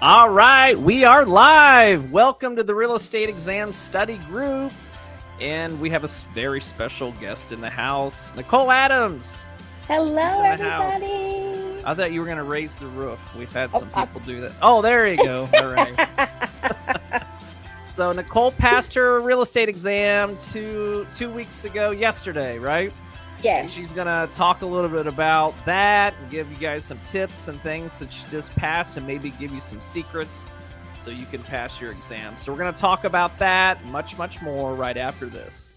All right, we are live. Welcome to the Real Estate Exam Study Group. And we have a very special guest in the house, Nicole Adams. Hello, everybody. I thought you were going to raise the roof. We've had some people do that. Oh, there you go. All right. So Nicole passed her real estate exam two weeks ago yesterday, right? Yeah. And she's going to talk a little bit about that and give you guys some tips and things that she just passed and maybe give you some secrets so you can pass your exam. So we're going to talk about that, much, much more right after this.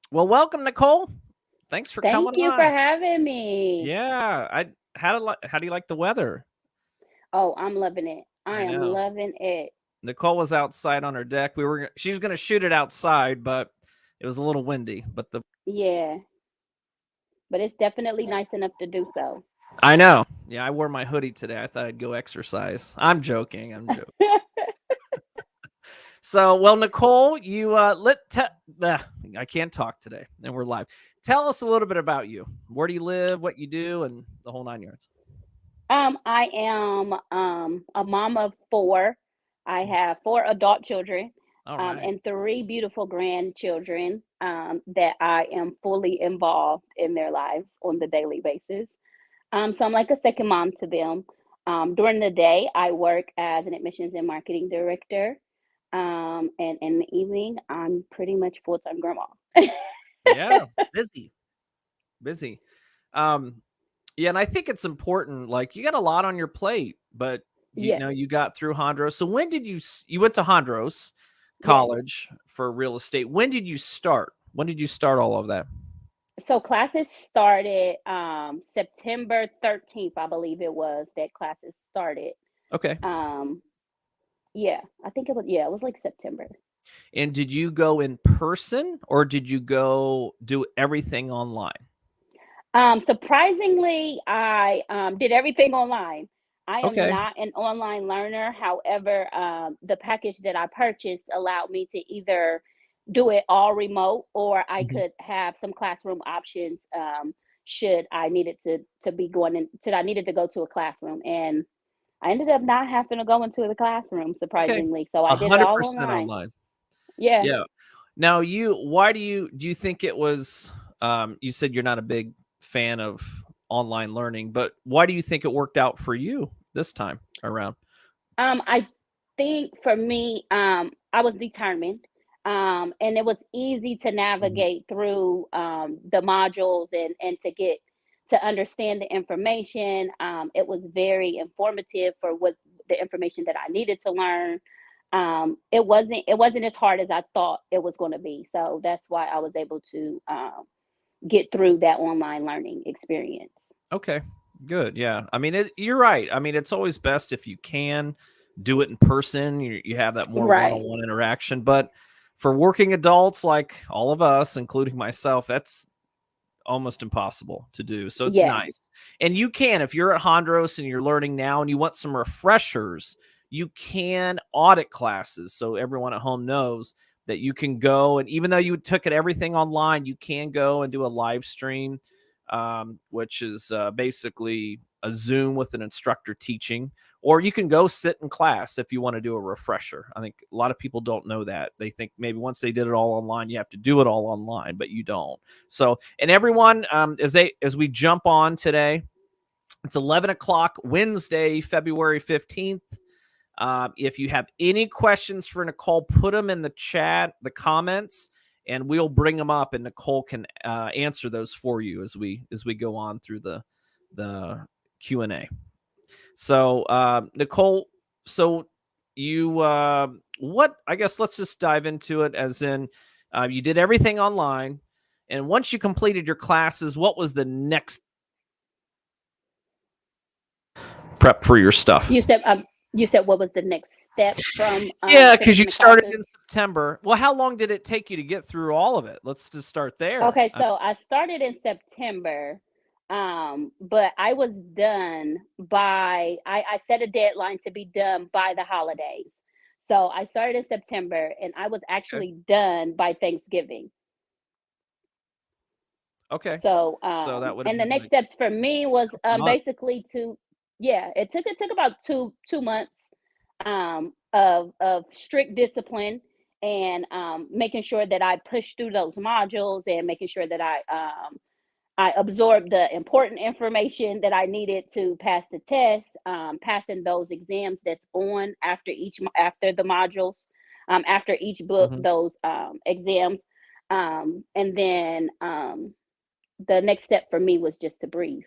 Well, welcome, Nicole. Thanks for coming on. Thank you for having me. Yeah. How do you like the weather? Oh, I'm loving it. I am loving it. Nicole was outside on her deck. She was going to shoot it outside, but it was a little windy. But but it's definitely nice enough to do so. I know. Yeah, I wore my hoodie today. I thought I'd go exercise. I'm joking. So, well, Nicole, you I can't talk today, and we're live. Tell us a little bit about you. Where do you live? What you do, and the whole 9 yards. I am a mom of 4. I have 4 adult children, and 3 beautiful grandchildren that I am fully involved in their lives on the daily basis. So I'm like a second mom to them. During the day, I work as an admissions and marketing director. And in the evening, I'm pretty much full-time grandma. Yeah, busy. Yeah, and I think it's important. Like, you got a lot on your plate, but you know, you got through Hondros. So when did you went to Hondros College for real estate? When did you start? When did you start all of that? So classes started September 13th, I believe it was that classes started. Okay. Yeah, I think it was like September. And did you go in person or did you go do everything online? Surprisingly, I did everything online. I am Okay. not an online learner. However, the package that I purchased allowed me to either do it all remote or I could have some classroom options should I needed to be going in, should I needed to go to a classroom. And I ended up not having to go into the classroom, surprisingly. Okay. So I did it all 100% online. online. Yeah. Yeah. Now why do you think it was, you said you're not a big fan of online learning, but why do you think it worked out for you this time around? I think for me, I was determined. And it was easy to navigate through the modules and to get to understand the information. It was very informative for what the information that I needed to learn. It wasn't as hard as I thought it was going to be. So that's why I was able to get through that online learning experience. Okay, good. Yeah. I mean, you're right. I mean, it's always best if you can do it in person. You have that more one-on-one interaction. But for working adults like all of us, including myself, that's almost impossible to do. So it's nice. And you can, if you're at Hondros and you're learning now and you want some refreshers, you can audit classes. So everyone at home knows that you can go, and even though you took everything online, you can go and do a live stream, which is basically a Zoom with an instructor teaching, or you can go sit in class if you want to do a refresher. I think a lot of people don't know that. They think maybe once they did it all online, you have to do it all online, but you don't. So, and everyone, as we jump on today, it's 11 o'clock Wednesday, February 15th. If you have any questions for Nicole, put them in the chat, the comments, and we'll bring them up, and Nicole can answer those for you as we go on through the Q&A. So, Nicole, so you I guess let's just dive into it. As in, you did everything online, and once you completed your classes, what was the next prep for your stuff? You said what was the next step from? Yeah, because you started in September. Well, how long did it take you to get through all of it? Let's just start there. Okay, so I started in September, but I was done by, I set a deadline to be done by the holidays. So I started in September and I was actually done by Thanksgiving. Okay. So, So that would have and the been next like steps for me was a month. basically to, yeah, it took about two months of strict discipline and making sure that I pushed through those modules and making sure that I absorbed the important information that I needed to pass the test, passing those exams that's on after after the modules, after each book, Mhm. those exams, and then the next step for me was just to breathe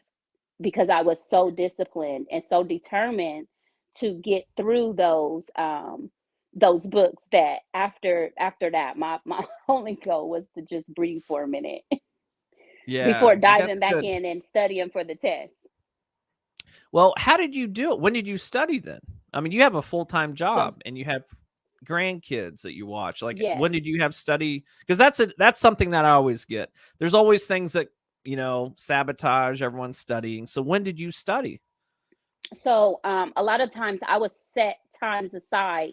because I was so disciplined and so determined to get through those books that after that my only goal was to just breathe for a minute Yeah, before diving that's back good. in and studying for the test. Well, how did you do it? When did you study then? I mean, you have a full-time So job and you have grandkids that you watch. Like, yes. when did you have study? Because that's something that I always get. There's always things that, sabotage everyone's studying. So when did you study? So a lot of times I would set times aside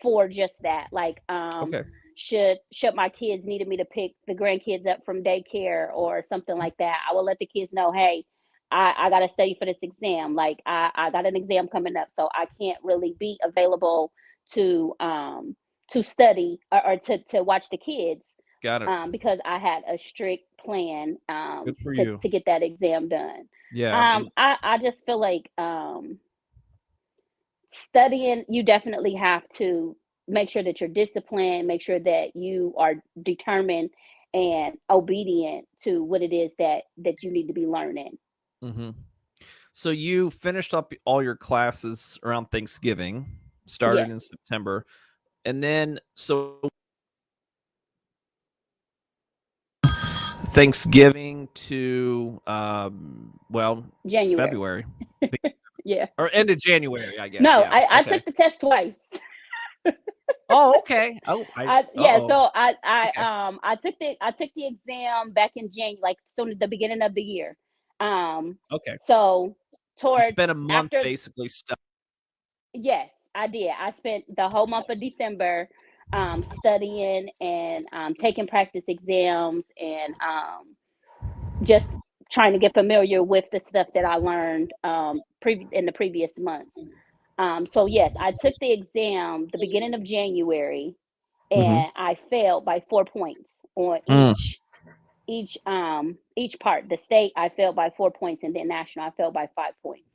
for just that. Like Okay. should my kids needed me to pick the grandkids up from daycare or something like that, I will let the kids know, hey, I gotta study for this exam. Like I got an exam coming up, so I can't really be available to study or to watch the kids Got it. because I had a strict plan Good for to you. get that exam done. Yeah, and I just feel like studying, you definitely have to make sure that you're disciplined, make sure that you are determined and obedient to what it is that you need to be learning. mhm. So you finished up all your classes around Thanksgiving, started Yes, in September, and then so Thanksgiving to January. February. Yeah. Or end of January, I guess. No, Yeah. I Okay. took the test twice. Oh, okay. Oh, Yeah, uh-oh. so Okay. I took the exam back in January, like soon at the beginning of the year. Um Okay. so You towards spent a month after basically stuck. Yes, I did. I spent the whole month of December studying and taking practice exams and just trying to get familiar with the stuff that I learned in the previous months. So yes, I took the exam the beginning of January, Mhm. and I failed by 4 points on Mm, each part. The state I failed by 4 points, and then national I failed by 5 points.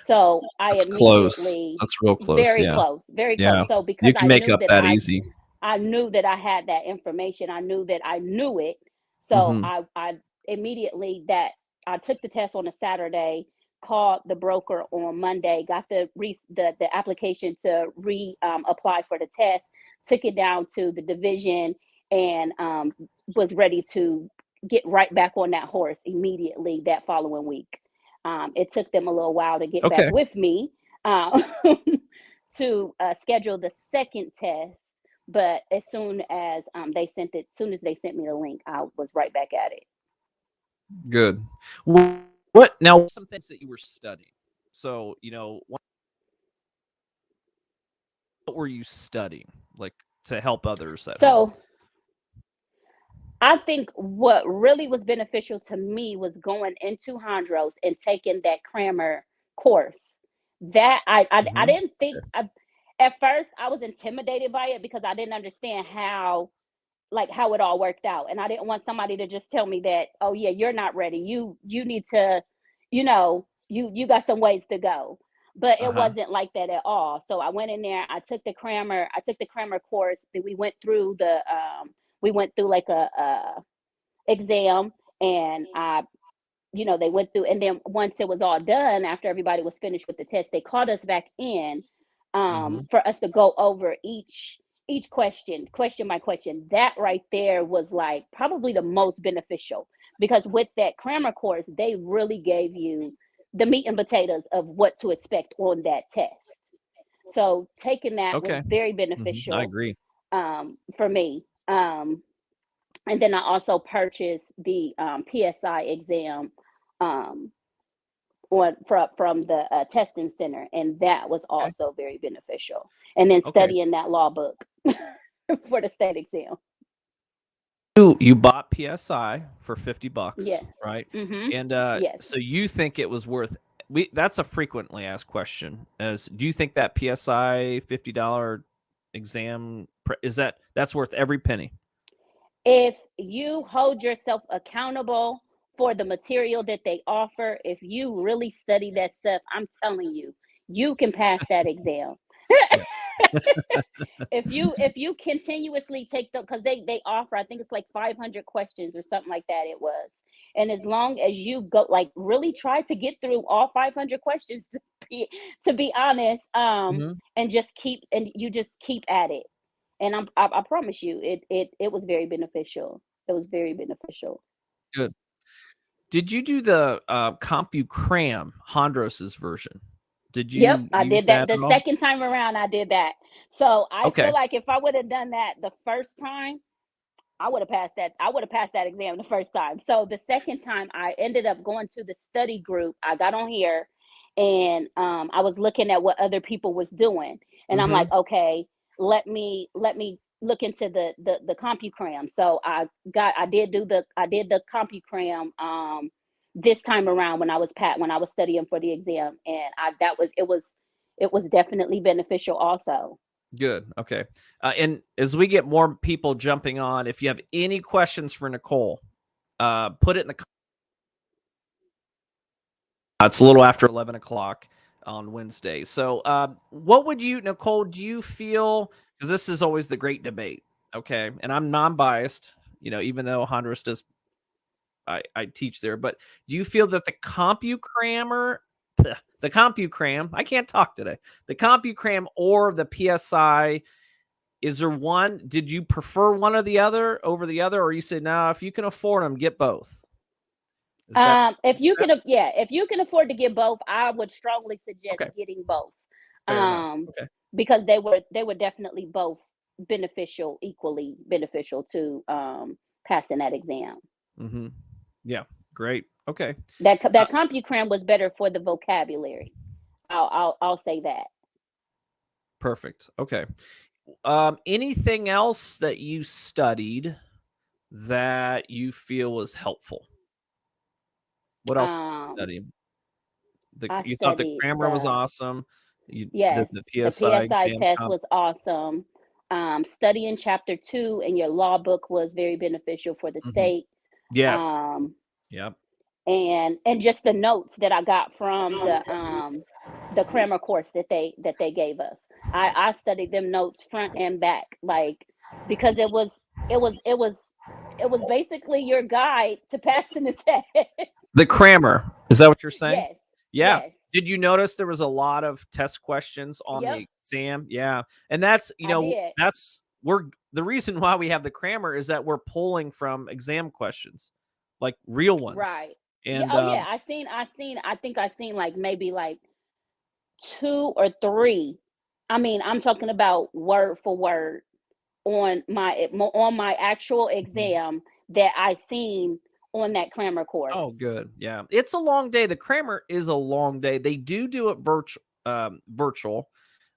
So I that's close. immediately, That's real close. very Yeah. close, very close. Yeah. So You because can make up that easy. I knew that I had that information, I knew that I knew it. So Mhm. I immediately that I took the test on a Saturday, called the broker on Monday, got the application to apply for the test, took it down to the division, and was ready to get right back on that horse immediately that following week. It took them a little while to get back Okay. with me to schedule the second test, but as soon as they sent me the link, I was right back at it. Good. What now? Some things that you were studying. So, what were you studying, like, to help others at home? So I think what really was beneficial to me was going into Hondros and taking that grammar course. That I Mhm. didn't think Okay. at first I was intimidated by it because I didn't understand how it all worked out, and I didn't want somebody to just tell me that, oh yeah, you're not ready, you need to, you got some ways to go. But it Uh-huh. wasn't like that at all. So I went in there, I took the grammar course, then we went through like a exam, and they went through, and then once it was all done, after everybody was finished with the test, they called us back in Mhm. for us to go over each question by question. That right there was like probably the most beneficial, because with that grammar course, they really gave you the meat and potatoes of what to expect on that test. So taking that was Okay. very I beneficial agree. for me. And then I also purchased the PSI exam um, from the testing center, and that was Okay. also very beneficial. And then Okay. studying that law book for the state exam. You bought PSI for $50, Yeah. right? Mhm. And Yes. so you think it was worth that's a frequently asked question. As do you think that PSI $50 exam that's worth every penny? If you hold yourself accountable for the material that they offer, if you really study that stuff, I'm telling you, you can pass that exam. Yeah. If you continuously take the, because they offer, I think it's like 500 questions or something like that it was. And as long as you go, like, really try to get through all 500 questions, to be honest, Mhm. and you just keep at it. And I promise you, it was very beneficial. It was very beneficial. Good. Did you do the CompuCram Hondros's version? Did Yep, you I use did that that the at all? second time around. I did that. So I Okay. feel like if I would have done that the first time, I would have passed that. I would have passed that exam the first time. So the second time, I ended up going to the study group. I got on here, and I was looking at what other people was doing, and I'm like, Mhm. okay, let me look into the CompuCram. So I did the CompuCram this time around when I was studying for the exam, and I that was it was definitely beneficial also. Good. Okay. And as we get more people jumping on, if you have any questions for Nicole, put it in the. It's a little after 11 o'clock on Wednesday. So, what would you, Nicole? Do you feel, because this is always the great debate? Okay, and I'm non-biased. Even though Honduras does, I teach there. But do you feel that the CompuCrammer, the CompuCram, I can't talk today. The CompuCram or the PSI, is there one? Did you prefer one or the other over the other, or you said no? If you can afford them, get both. Is that If you can, yeah, if you can afford to get both, I would strongly suggest okay? getting both, Fair enough. um, Okay. because they were definitely both beneficial, equally beneficial to passing that exam. Mm-hmm. Yeah. Great. Okay. Uh, That CompuCram was better for the vocabulary. I'll say that. perfect. Okay. Anything else that you studied that you feel was helpful? What else did you Um, study? I You thought the studied grammar was the awesome. You did Yes, the the PSI PSI exam test comp. was awesome. Studying chapter 2 in your law book was very beneficial for the Hmm. state. Yes. Um, Yep. and just the notes that I got from the grammar course that they gave us. I studied them notes front and back, like, because it was it was it was basically your guide to passing the test. The crammer. Is that what you're saying? Yes. Yeah. Yes. Did you notice there was a lot of test questions on Yep, the exam? Yeah. And that's, I did. we're the reason why we have the crammer is that we're pulling from exam questions, like real ones. Right. Yeah, And oh yeah, I think I seen like maybe like 2 or 3. I mean, I'm talking about word for word on my actual Mhm. exam that I seen on that grammar course. Oh, good. Yeah. It's a long day. The crammer is a long day. They do it virtual.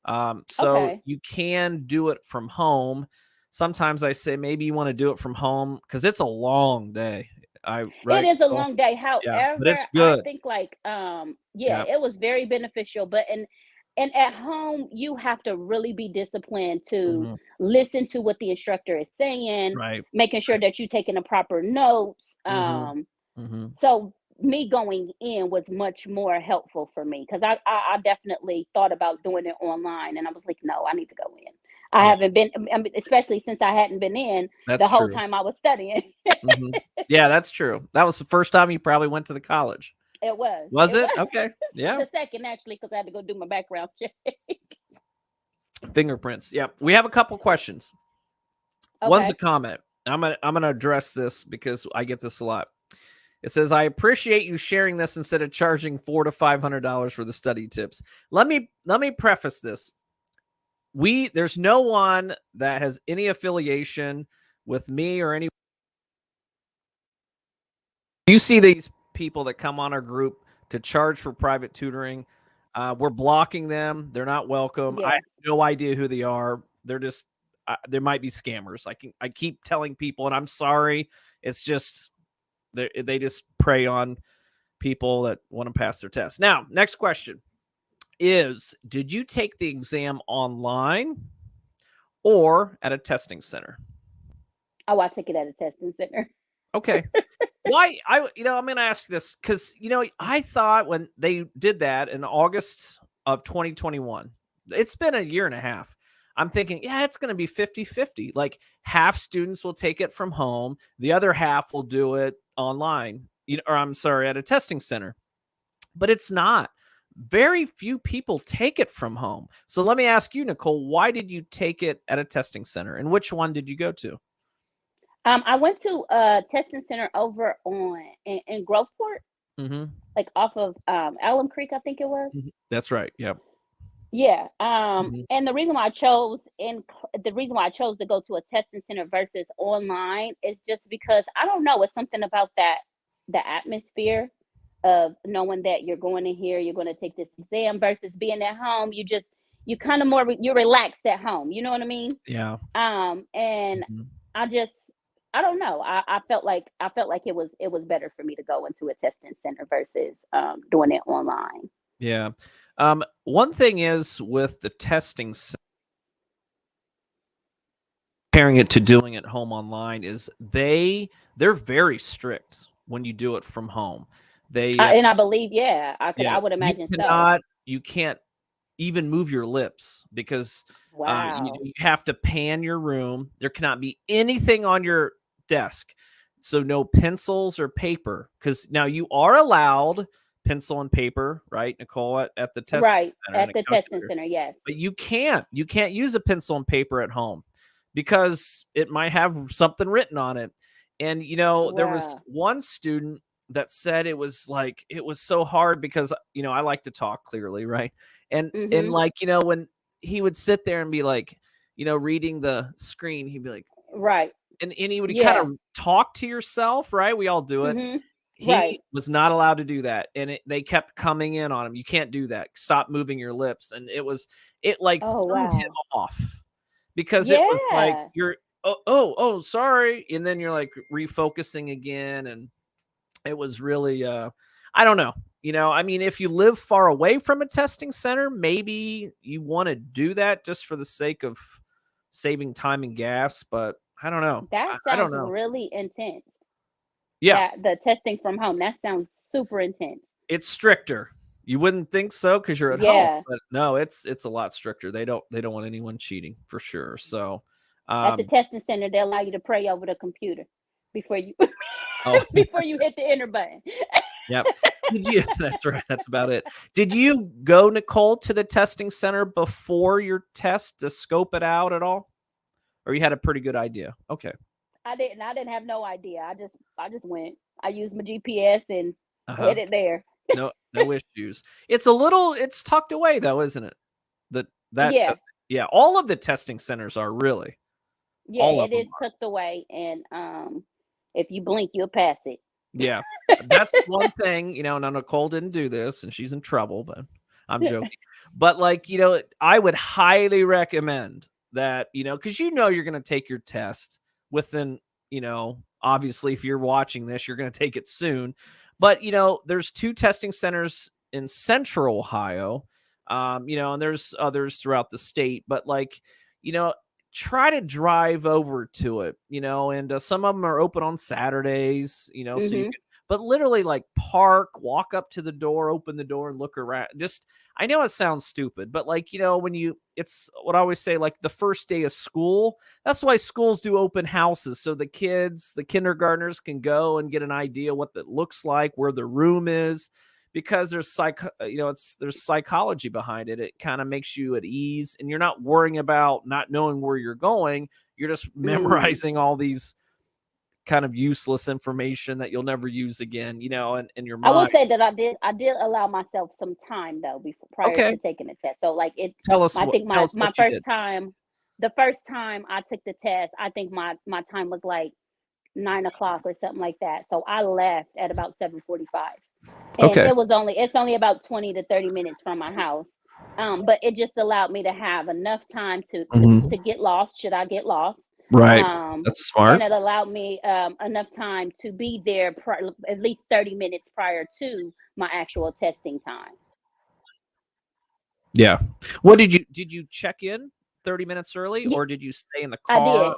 So Okay. you can do it from home. Sometimes I say maybe you want to do it from home because it's a long day. It Right. is a Oh, long day. yeah, but it's However, I good. think like yeah, Yeah. it was very beneficial, but and at home you have to really be disciplined to Mhm. listen to what the instructor is saying, Right. making sure Right. that you're taking the proper notes. Mhm. Mhm. So me going in was much more helpful for me because I definitely thought about doing it online, and I was like, no, I need to go in. I Yeah, haven't been, I mean, especially since I hadn't been in the that's whole true. time I was studying. Mhm. Yeah, that's true. That was the first time you probably went to the college. It was. Was It it? was Okay. Yeah. the second actually because I had to go do my background check. Fingerprints. Yeah. We have a couple questions. One's a Okay. comment. I'm gonna address this because I get this a lot. It says, "I appreciate you sharing this instead of charging $400 to $500 for the study tips." Let me preface this. There's no one that has any affiliation with me or any. You see these people that come on our group to charge for private tutoring. We're blocking them. They're not welcome. I have Yes. no idea who they are. They're just there might be scammers. I keep telling people, and I'm sorry. It's just they just prey on people that want to pass their test. Now, next question is, did you take the exam online or at a testing center? Oh, I took it at a testing center. Okay. Why? I'm going to ask this because, I thought when they did that in August of 2021, it's been a year and a half. I'm thinking, yeah, it's going to be 50-50. Like half students will take it from home. The other half will do it online, or I'm sorry, at a testing center. But it's not. Very few people take it from home. So let me ask you, Nicole, why did you take it at a testing center? And which one did you go to? I went to a testing center over in Groveport, like off of Alum Creek, I think it was. That's right. Yep. Yeah. And the reason why I chose to go to a testing center versus online is just because I don't know, it's something about the atmosphere of knowing that you're going in here, you're going to take this exam versus being at home. You kind of you're relaxed at home. You know what I mean? Yeah. And I don't know. I felt like it was better for me to go into a testing center versus doing it online. Yeah. One thing is with the testing, comparing it to doing it home online, is they're very strict when you do it from home. And I believe, I would imagine you can't even move your lips because wow. You have to pan your room. There cannot be anything on your desk. So no pencils or paper, because now you are allowed pencil and paper, right, Nicole, at the testing center, at the testing center, yes. But you can't use a pencil and paper at home because it might have something written on it. And there was one student that said it was so hard because I like to talk clearly, right? And when he would sit there and be like, reading the screen, he'd be like, right. And he would kind of talk to yourself, right? We all do it. He was not allowed to do that. And they kept coming in on him. You can't do that. Stop moving your lips. And it threw him off because it was like, you're, sorry. And then you're like refocusing again. And it was really, I don't know. If you live far away from a testing center, maybe you want to do that just for the sake of saving time and gas. But I don't know. That sounds really intense. Yeah. The testing from home, that sounds super intense. It's stricter. You wouldn't think so because you're at home, but no, it's a lot stricter. They don't want anyone cheating for sure. So at the testing center, they allow you to pray over the computer before you before you hit the enter button. Yep. That's right. That's about it. Did you go, Nicole, to the testing center before your test to scope it out at all? Or you had a pretty good idea? Okay. I didn't have no idea. I just went. I used my GPS and hit it there. No issues. It's tucked away though, isn't it? Testing. Yeah, all of the testing centers are really. Yeah, it is tucked away, and if you blink, you'll pass it. Yeah, that's one thing. Now Nicole didn't do this, and she's in trouble. But I'm joking. But I would highly recommend that, because you're going to take your test within, obviously if you're watching this, you're going to take it soon. But, there's 2 testing centers in Central Ohio, and there's others throughout the state. But try to drive over to it, and some of them are open on Saturdays, so you can, but literally park, walk up to the door, open the door and look around. I know it sounds stupid, but it's what I always say, the first day of school, that's why schools do open houses. So the kindergartners can go and get an idea what that looks like, where the room is, because there's psychology behind it. It kind of makes you at ease and you're not worrying about not knowing where you're going. You're just memorizing all these kind of useless information that you'll never use again, in your mind. I will say that I did allow myself some time though prior to taking the test. So tell us. I think my the first time I took the test, I think my time was 9:00 or something like that. So I left at about 7:45. And it's only about 20 to 30 minutes from my house. But it just allowed me to have enough time to get lost, should I get lost. Right. That's smart. And it allowed me enough time to be there at least 30 minutes prior to my actual testing time. Yeah. What did you check in 30 minutes early, or did you stay in the car? I did.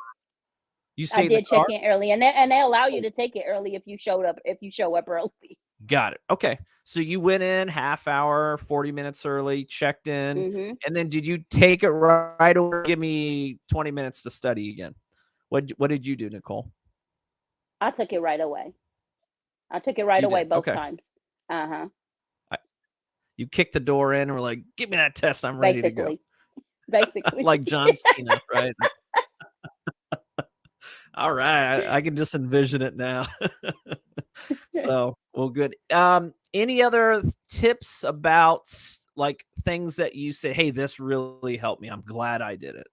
You stayed in the check car? in early, and they allow you to take it early if you show up early. Got it. Okay. So you went in half hour, 40 minutes early, checked in, and then did you take it right away? Give me 20 minutes to study again. What did you do, Nicole? I took it right away. Both times. You kicked the door in and were like, "Give me that test. I'm ready to go." Basically. Like John Cena, right? All right. I can just envision it now. So, well, good. Any other tips about like things that you say, "Hey, this really helped me. I'm glad I did it."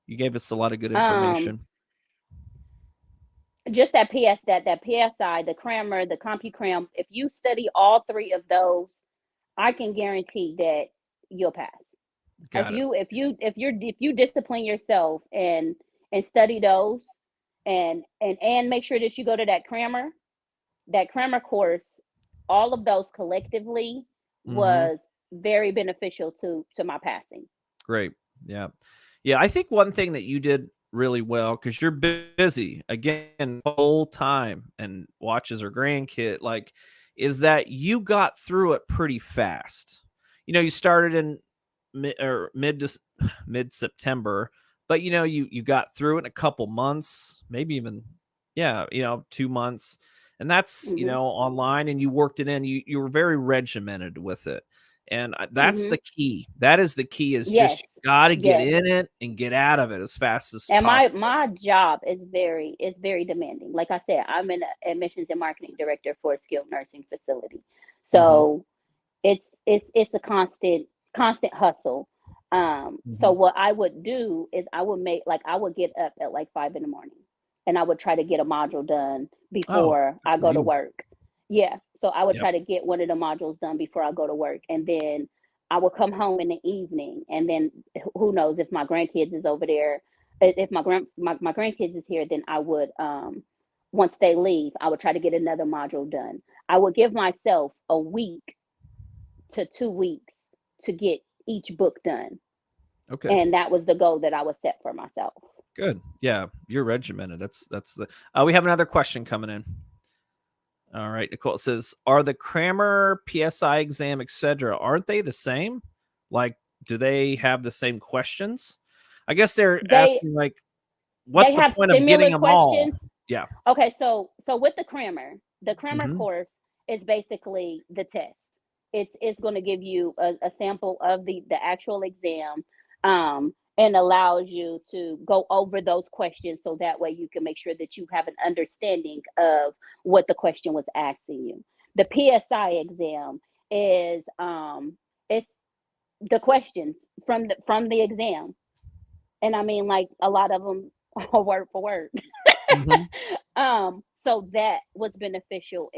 You gave us a lot of good information. Just that PSI, the crammer, the CompuCram. If you study all three of those, I can guarantee that you'll pass. If you discipline yourself and study those and make sure that you go to that crammer course, all of those collectively was very beneficial to my passing. Great. Yeah. I think one thing that you did really well, because you're busy again whole time and watches her grandkid, like, is that you got through it pretty fast. You started in mid September, but you got through it in a couple months, maybe even 2 months, and that's online, and you worked it in. You were very regimented with it, and that's the key. That is the key. Is just you got to get in it and get out of it as fast as possible. And my job is very demanding. Like I said, I'm an admissions and marketing director for a skilled nursing facility, so it's a constant hustle. So what I would do is I would get up at like 5 a.m. and I would try to get a module done before I go to work. Yeah. So I would try to get one of the modules done before I go to work. And then I would come home in the evening, and then who knows if my grandkids is over there. If my grandkids is here, then I would, once they leave, I would try to get another module done. I would give myself a week to 2 weeks to get each book done. Okay. And that was the goal that I would set for myself. Good. Yeah. You're regimented. That's the, we have another question coming in. All right. Nicole says, are the crammer, PSI exam, etc., aren't they the same? Like, do they have the same questions? I guess they're asking, like, what's the point of getting them all? Yeah. Okay. So with the crammer course is basically the test. It's going to give you a sample of the actual exam, and allows you to go over those questions, so that way you can make sure that you have an understanding of what the question was asking you. The PSI exam is it's the questions from the exam, and I mean, like, a lot of them are word for word. So that was beneficial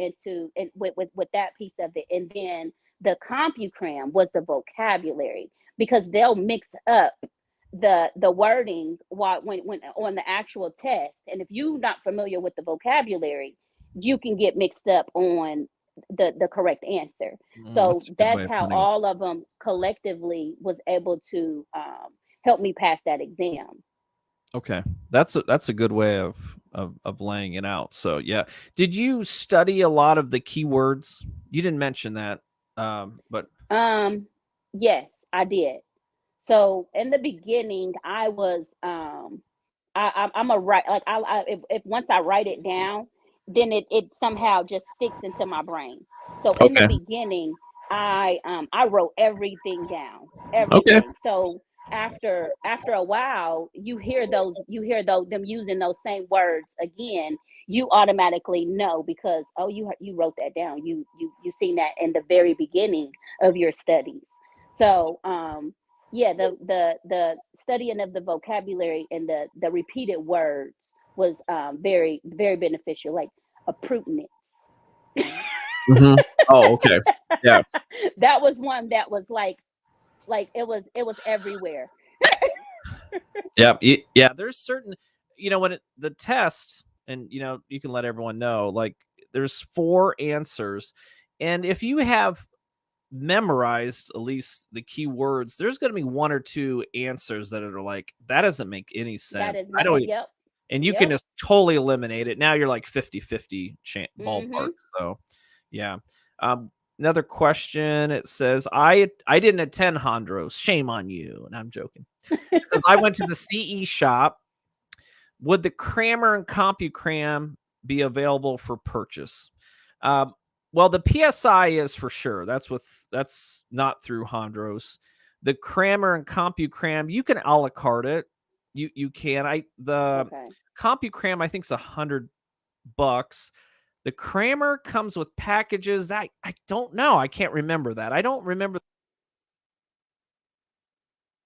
with that piece of it. And then the CompuCram was the vocabulary, because they'll mix up the wording when on the actual test. And if you're not familiar with the vocabulary, you can get mixed up on the correct answer. So that's how all of them collectively was able to help me pass that exam. Okay. That's a good way of laying it out. So yeah. Did you study a lot of the keywords? You didn't mention that. But yes, I did. So in the beginning, I was I'm a write, like, if once I write it down, then it somehow just sticks into my brain. So in the beginning, I wrote everything down, everything. Okay. So after a while, you hear them using those same words again, you automatically know, because you wrote that down, you seen that in the very beginning of your studies. So yeah, the studying of the vocabulary and the repeated words was very, very beneficial, like approvness. Oh, okay. Yeah. That was one that was like Like it was everywhere. Yeah. Yeah. There's certain, when the test, and, you can let everyone know, like, there's 4 answers. And if you have memorized at least the key words, there's going to be 1 or 2 answers that are like, that doesn't make any That sense. is I not. don't, Yep. and you can Yep. just totally eliminate it. Now you're like 50-50 ballpark. Mhm. So, yeah. Um, Another question. It says, I didn't attend Hondros. Shame on you. And I'm joking. It says, I went to the CE shop. Would the Crammer and CompuCram be available for purchase? Um, well, the PSI is for sure. That's not through Hondros. The Crammer and CompuCram, you can a la carte it. You can. The Okay. CompuCram, I think, is $100. The Crammer comes with packages. I don't know. I can't remember that. I don't remember,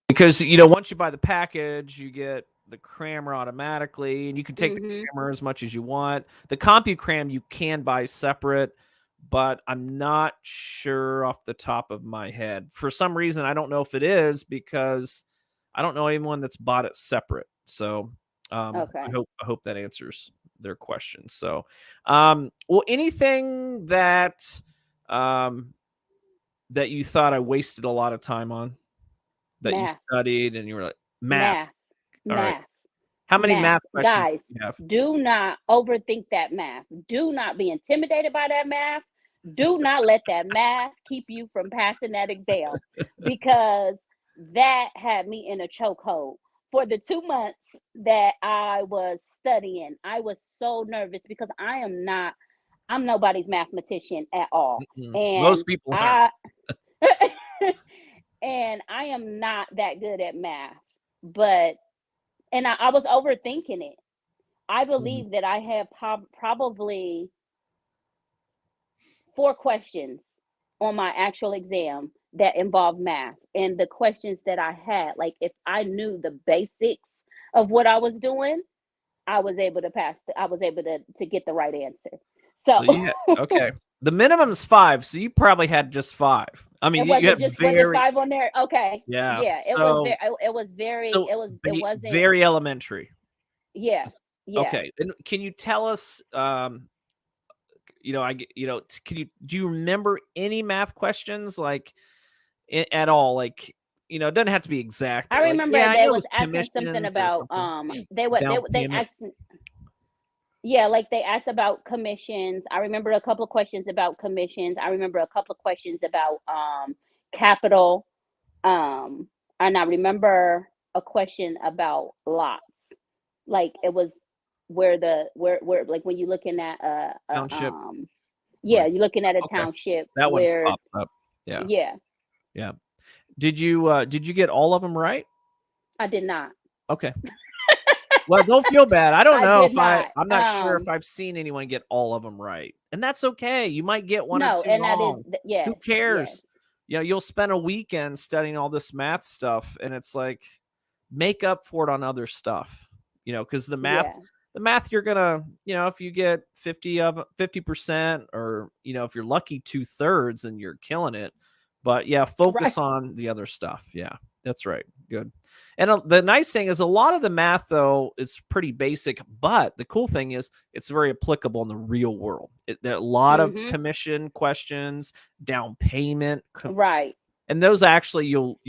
because once you buy the package, you get the Crammer automatically, and you can take the Mhm. Crammer as much as you want. The CompuCram you can buy separate, but I'm not sure off the top of my head. For some reason, I don't know if it is, because I don't know anyone that's bought it separate. So Okay. I hope that answers their question. So, well, anything um, that you thought I wasted a lot of time on, that you Math. studied and you were like, math. Math. All right. Math. How many Math. math questions Guys, do you have? do not overthink that math. Do not be intimidated by that math. Do not let that math keep you from passing that exam, because that had me in a chokehold. For the 2 months that I was studying, I was so nervous because I'm nobody's mathematician at all. Most And people aren't. I and I am not that good at math. But and I was overthinking it. I Mhm. believe that I had probably 4 questions on my actual exam that involved math. And the questions that I had, like if I knew the basics of what I was doing, I was able to I was able to get the right answer. So So okay. The minimum is 5, so you probably had just 5. I mean, it you wasn't have just was it very, 5 on there? Okay. yeah. Yeah, So it was very so it wasn't. very elementary. Yeah. Yeah. Okay. And can you tell us, can do you remember any math questions, like, at all? Like, it doesn't have to be exact, I but like, remember yeah, I they know it was was asking something commissions or about something. they Down they payment. asked. Yeah, like they asked about commissions. I remember a couple of questions about commissions. I remember a couple of questions about capital. Um and I remember a question about lots. Like it was where like when you're looking at Township, yeah, like, you're looking at a okay. township That one where pops up. Yeah. yeah, Yeah. Did you get all of them right? I did not. Okay. Well, don't feel bad. I don't I know did if not. I'm not sure if I've seen anyone get all of them right. And that's okay. You might get 1 or No, 2 and that is wrong. Who yes, yes. cares? You'll spend a weekend studying all this math stuff, and it's like, make up for it on other stuff. Because Yeah. the math you're gonna, if you get 50%, or if you're lucky 2/3, and you're killing it. But yeah, Right. focus on the other stuff. Yeah, that's right. Good. And the nice thing is, a lot of the math, though, is pretty basic, but the cool thing is it's very applicable in the real world. There are a lot of Mhm. commission questions, down payment, Right. and those actually you'll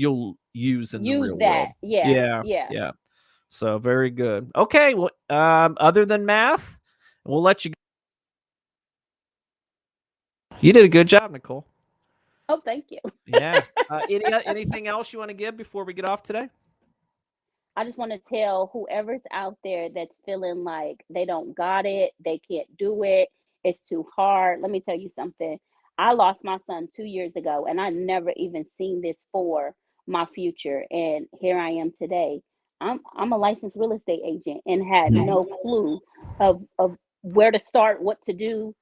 use in the Use real that. world. Yeah. Yeah, Yeah. yeah. So very good. Okay, well, other than math, we'll let you. You did a good job, Nicole. Oh, thank you. Yes. Anything else you want to give before we get off today? I just want to tell whoever's out there that's feeling like they don't got it, they can't do it, it's too hard. Let me tell you something. I lost my son 2 years ago and I never even seen this for my future, and here I am today. I'm a licensed real estate agent and had Mhm. no clue of where to start, what to do,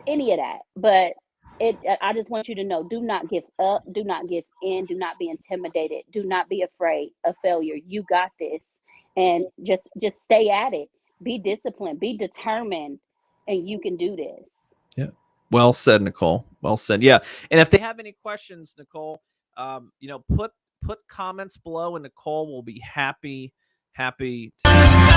any of that. But I just want you to know, do not give up, do not give in, do not be intimidated, do not be afraid of failure. You got this. And just stay at it. Be disciplined, be determined, and you can do this. Yeah. Well said, Nicole. Well said. Yeah. And if they have any questions, Nicole, you know, put comments below, and Nicole will be happy to